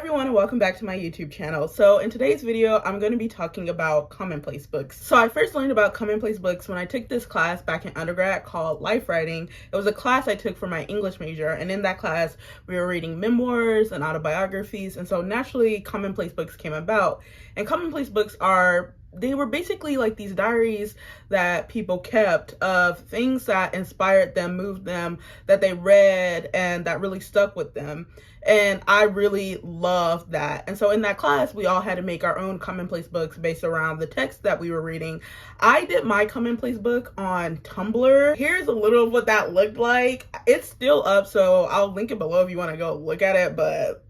everyone, and welcome back to my YouTube channel. So in today's video, I'm going to be talking about commonplace books. So I first learned about commonplace books when I took this class back in undergrad called life writing. It was a class I took for my English major, and in that class we were reading memoirs and autobiographies, and so naturally commonplace books came about. And commonplace books they were basically like these diaries that people kept of things that inspired them, moved them, that they read and that really stuck with them. And I really loved that. And so in that class, we all had to make our own commonplace books based around the text that we were reading. I did my commonplace book on Tumblr. Here's a little of what that looked like. It's still up, so I'll link it below if you want to go look at it, but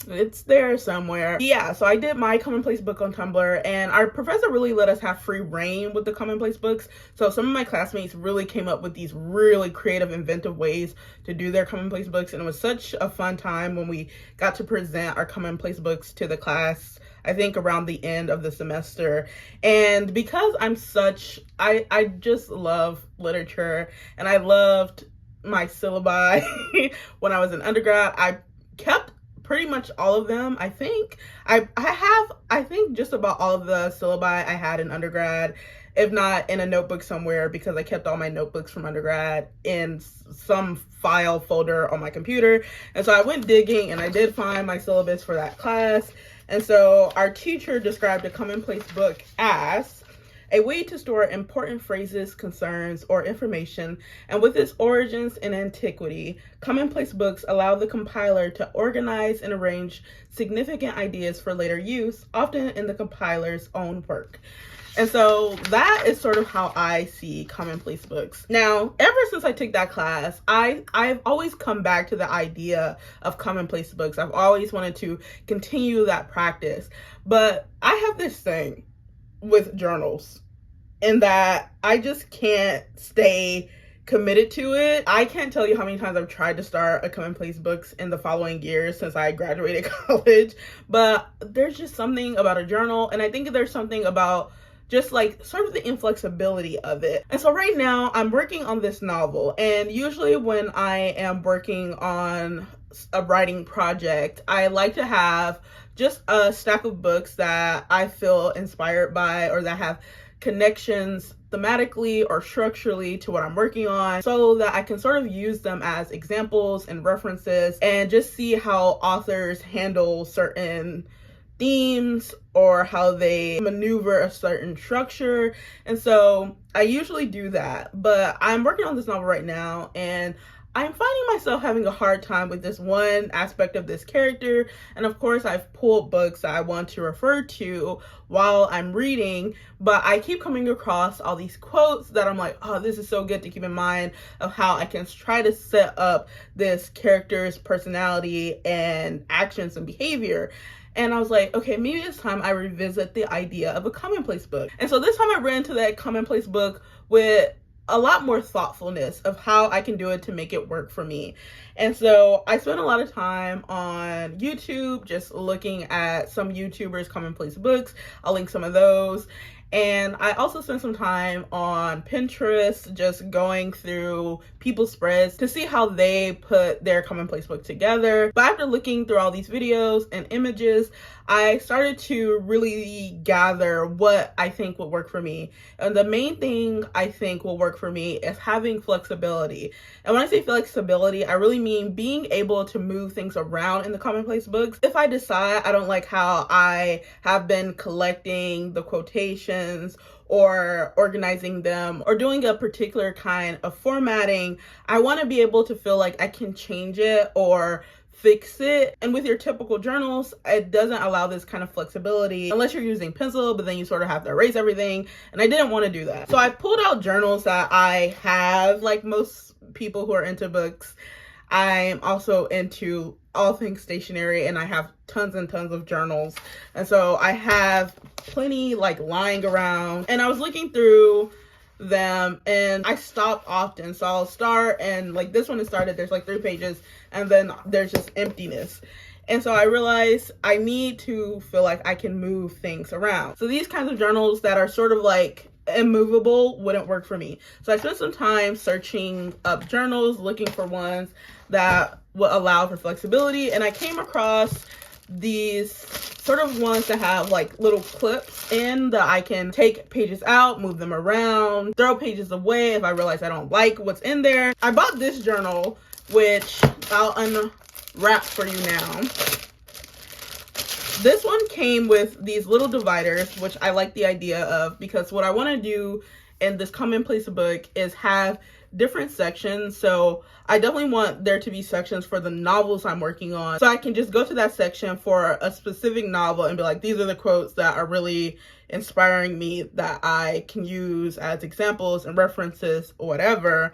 it's there somewhere. Yeah, so I did my commonplace book on Tumblr, and our professor really let us have free reign with the commonplace books. So some of my classmates really came up with these really creative, inventive ways to do their commonplace books, and it was such a fun time when we got to present our commonplace books to the class, I think around the end of the semester. And because I just love literature, and I loved my syllabi when I was in undergrad, I kept pretty much all of them. I think I think just about all of the syllabi I had in undergrad, if not in a notebook somewhere, because I kept all my notebooks from undergrad in some file folder on my computer. And so I went digging and I did find my syllabus for that class. And so our teacher described a commonplace book as a way to store important phrases, concerns, or information, and with its origins in antiquity, commonplace books allow the compiler to organize and arrange significant ideas for later use, often in the compiler's own work. And so that is sort of how I see commonplace books. Now, ever since I took that class, I've always come back to the idea of commonplace books. I've always wanted to continue that practice, but I have this thing with journals, in that I just can't stay committed to it. I can't tell you how many times I've tried to start a commonplace books in the following years since I graduated college, but there's just something about a journal, and I think there's something about just like sort of the inflexibility of it. And so right now I'm working on this novel, and usually when I am working on a writing project, I like to have just a stack of books that I feel inspired by, or that have connections thematically or structurally to what I'm working on, so that I can sort of use them as examples and references and just see how authors handle certain themes or how they maneuver a certain structure. And so I usually do that, but I'm working on this novel right now, and I'm finding myself having a hard time with this one aspect of this character. And of course, I've pulled books that I want to refer to while I'm reading, but I keep coming across all these quotes that I'm like, oh, this is so good to keep in mind of how I can try to set up this character's personality and actions and behavior. And I was like, okay, maybe it's time I revisit the idea of a commonplace book. And so this time I ran to that commonplace book with a lot more thoughtfulness of how I can do it to make it work for me. And so I spent a lot of time on YouTube just looking at some YouTubers' commonplace books. I'll link some of those. And I also spent some time on Pinterest just going through people's spreads to see how they put their commonplace book together. But after looking through all these videos and images, I started to really gather what I think would work for me. And the main thing I think will work for me is having flexibility. And when I say flexibility, I really mean being able to move things around in the commonplace books. If I decide I don't like how I have been collecting the quotations or organizing them or doing a particular kind of formatting, I want to be able to feel like I can change it or fix it. And with your typical journals, it doesn't allow this kind of flexibility unless you're using pencil, but then you sort of have to erase everything, and I didn't want to do that. So I pulled out journals that I have. Like most people who are into books, I'm also into all things stationery, and I have tons and tons of journals. And so I have plenty like lying around, and I was looking through them and I stop often. So I'll start, and like this one is started, there's like 3 pages, and then there's just emptiness. And so I realized I need to feel like I can move things around. So these kinds of journals that are sort of like immovable wouldn't work for me. So I spent some time searching up journals, looking for ones that would allow for flexibility, and I came across these sort of ones that have like little clips in that I can take pages out, move them around, throw pages away if I realize I don't like what's in there. I bought this journal, which I'll unwrap for you now. This one came with these little dividers, which I like the idea of, because what I want to do in this Commonplace book is have different sections. So I definitely want there to be sections for the novels I'm working on, so I can just go to that section for a specific novel and be like, these are the quotes that are really inspiring me that I can use as examples and references or whatever.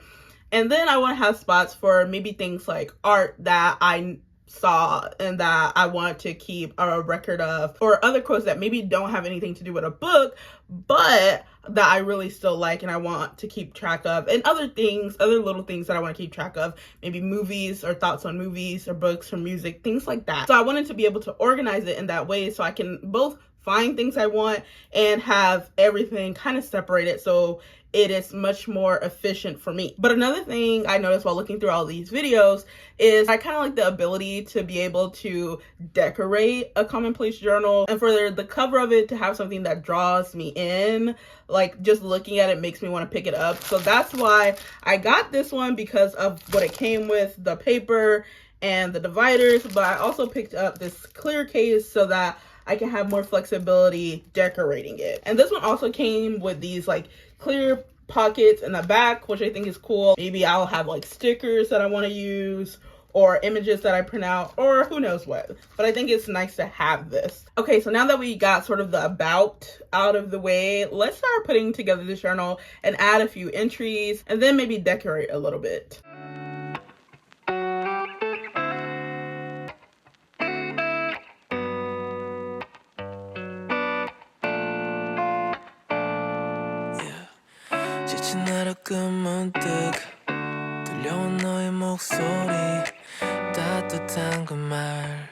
And then I want to have spots for maybe things like art that I saw and that I want to keep a record of, or other quotes that maybe don't have anything to do with a book, but that I really still like and I want to keep track of, and other things, other little things that I want to keep track of, maybe movies or thoughts on movies or books or music, things like that. So I wanted to be able to organize it in that way so I can both find things I want and have everything kind of separated, so it is much more efficient for me. But another thing I noticed while looking through all these videos is I kind of like the ability to be able to decorate a Commonplace journal, and for the cover of it to have something that draws me in. Like, just looking at it makes me want to pick it up. So that's why I got this one, because of what it came with, the paper and the dividers. But I also picked up this clear case so that I can have more flexibility decorating it. And this one also came with these like clear pockets in the back, which I think is cool. Maybe I'll have like stickers that I want to use, or images that I print out, or who knows what. But I think it's nice to have this. Okay, so now that we got sort of the about out of the way, let's start putting together this journal and add a few entries, and then maybe decorate a little bit. 지친 하루 끝 문득 들려온 너의 목소리, 따뜻한 그 말,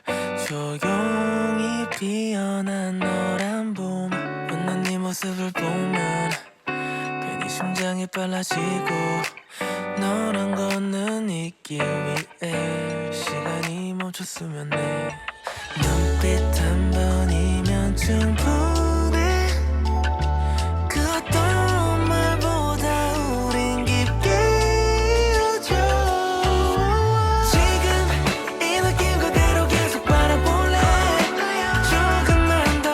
조용히 피어난 노란 봄. 웃는 네 모습을 보면 괜히 심장이 빨라지고, 너랑 걷는 이 길 위에 시간이 멈췄으면 해. 눈빛 한 번이면 충분해. 그 어떤 말보다 우린 깊게 이어져. 지금 이 느낌 그대로 계속 바라볼래. 조금만 더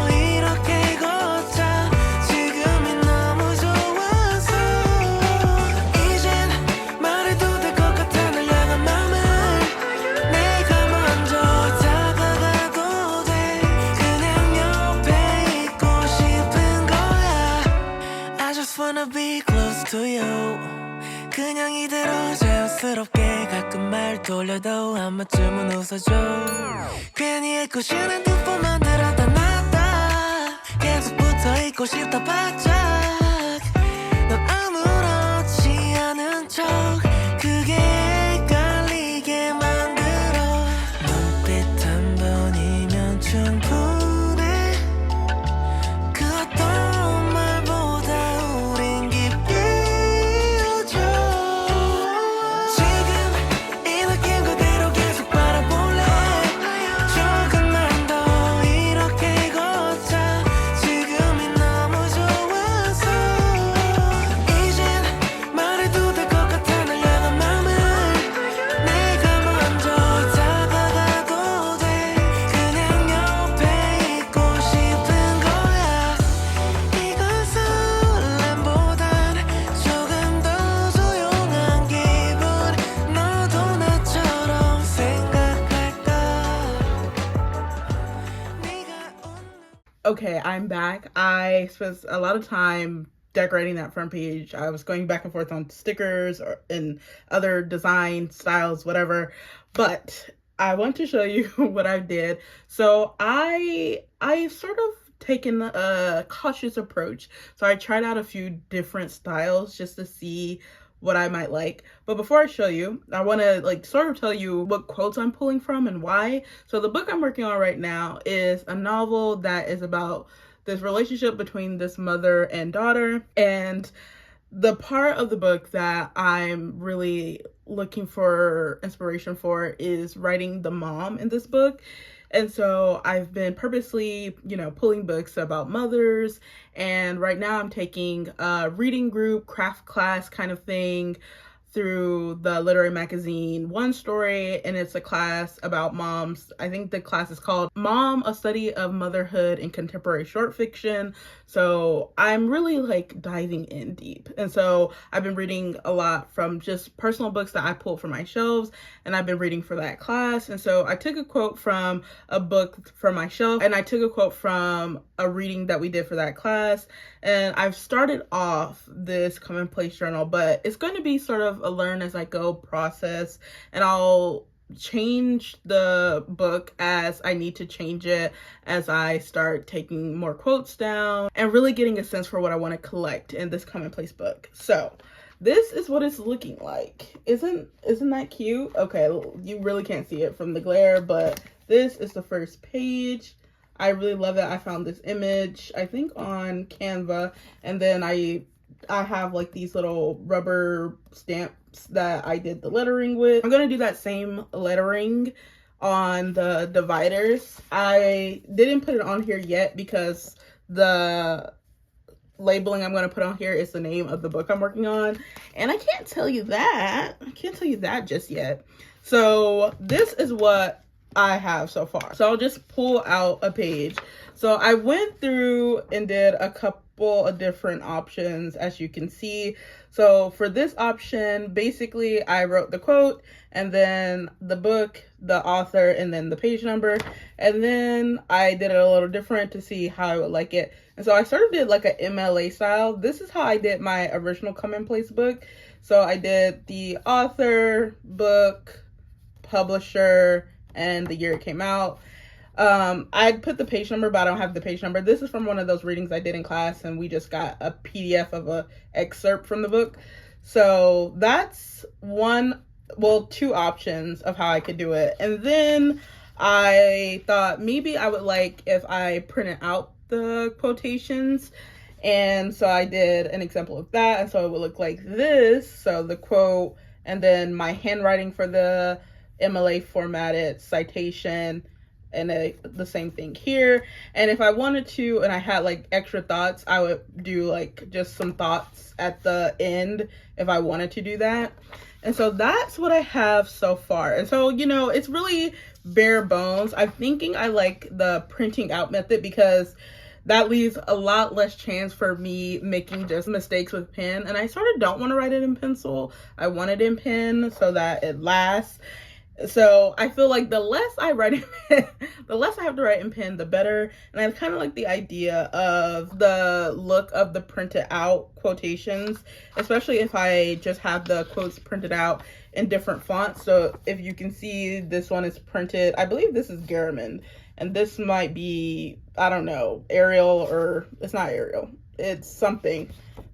이렇게 걷자. 지금이 너무 좋아서. 이젠 말해도 될 것 같아. 널 향한 마음을 내가 먼저 다가가도 돼. 그냥 옆에 있고 싶은 거야. I just wanna be close to you. 그냥 이대로 자연스럽게 가끔 말 돌려도 한 번쯤은 웃어줘. 괜히 애꿎은 두 번 만들었다 놨다. 계속 붙어있고 싶다 바짝. 넌 아무렇지 않은 척 그게 헷갈리게 만들어. 눈빛 한 번이면 충분해. 그 어떤 말보다 우린 깊게 이어져. 지금 이 느낌 그대로 계속 바라볼래. 조금만 더 이렇게 걷자. 지금이 너무 좋아서. 이젠 말해도 될 것 같아. 널 향한 마음을 내가 먼저 다가가도 돼. 그냥 옆에 있고 싶은 거야. 이건 설렘보단 조금 더 조용한 기분. 너도 나처럼 생각할까. 네가 웃는 Okay, I'm back. I spent a lot of time decorating that front page. I was going back and forth on stickers or in other design styles, whatever. But I want to show you what I did. So I sort of taken a cautious approach. So I tried out a few different styles just to see what I might like. But before I show you, I want to like sort of tell you what quotes I'm pulling from and why. So the book I'm working on right now is a novel that is about this relationship between this mother and daughter, and the part of the book that I'm really looking for inspiration for is writing the mom in this book. And so I've been purposely, pulling books about mothers. And right now I'm taking a reading group, craft class kind of thing through the literary magazine One Story, and it's a class about moms. I think the class is called Mom, a Study of Motherhood in Contemporary Short Fiction. So I'm really like diving in deep. And so I've been reading a lot from just personal books that I pulled from my shelves, and I've been reading for that class. And so I took a quote from a book from my shelf, and I took a quote from a reading that we did for that class. And I've started off this Commonplace journal, but it's going to be sort of a learn as I go process, and I'll change the book as I need to change it as I start taking more quotes down and really getting a sense for what I want to collect in this Commonplace book. So this is what it's looking like. Isn't that cute? Okay, you really can't see it from the glare, but this is the first page. I really love it. I found this image, I think on Canva, and then I have like these little rubber stamps that I did the lettering with. I'm gonna do that same lettering on the dividers. I didn't put it on here yet because the labeling I'm gonna put on here is the name of the book I'm working on, and I can't tell you that. Just yet. So this is what I have so far. So I'll just pull out a page. So I went through and did a couple of different options, as you can see. So for this option, basically I wrote the quote and then the book, the author, and then the page number. And then I did it a little different to see how I would like it. And so I sort of did like a MLA style. This is how I did my original Commonplace book. So I did the author, book, publisher, and the year it came out. I put the page number, but I don't have the page number. This is from one of those readings I did in class, and we just got a PDF of a excerpt from the book. So that's two options of how I could do it. And then I thought maybe I would like if I printed out the quotations. And so I did an example of that. And so it would look like this. So the quote, and then my handwriting for the MLA formatted citation, and the same thing here. And if I wanted to, and I had like extra thoughts, I would do like just some thoughts at the end if I wanted to do that. And so that's what I have so far. And so, it's really bare bones. I'm thinking I like the printing out method because that leaves a lot less chance for me making just mistakes with pen. And I sort of don't want to write it in pencil. I want it in pen so that it lasts. So I feel like the less I write in pen, the less I have to write in pen, the better. And I kind of like the idea of the look of the printed out quotations, especially if I just have the quotes printed out in different fonts. So if you can see, this one is printed, I believe this is Garamond, and this might be, I don't know, Arial, or it's not Arial, it's something,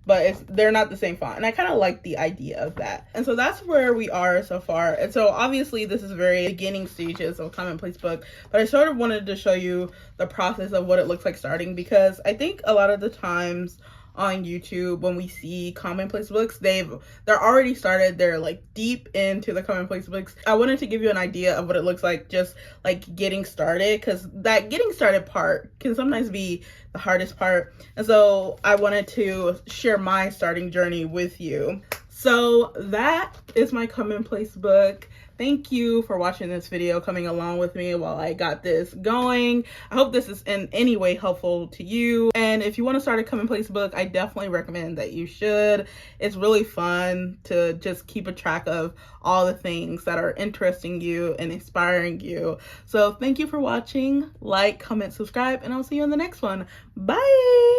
but they're not the same font. And I kind of like the idea of that. And so that's where we are so far. And so obviously this is very beginning stages of Commonplace book, but I sort of wanted to show you the process of what it looks like starting, because I think a lot of the times on YouTube when we see Commonplace books, they're already started, they're like deep into the Commonplace books. I wanted to give you an idea of what it looks like just like getting started, because that getting started part can sometimes be the hardest part. And so I wanted to share my starting journey with you. So that is my Commonplace book. Thank you for watching this video, coming along with me while I got this going. I hope this is in any way helpful to you. And if you want to start a Commonplace book, I definitely recommend that you should. It's really fun to just keep a track of all the things that are interesting you and inspiring you. So thank you for watching. Like, comment, subscribe, and I'll see you in the next one. Bye!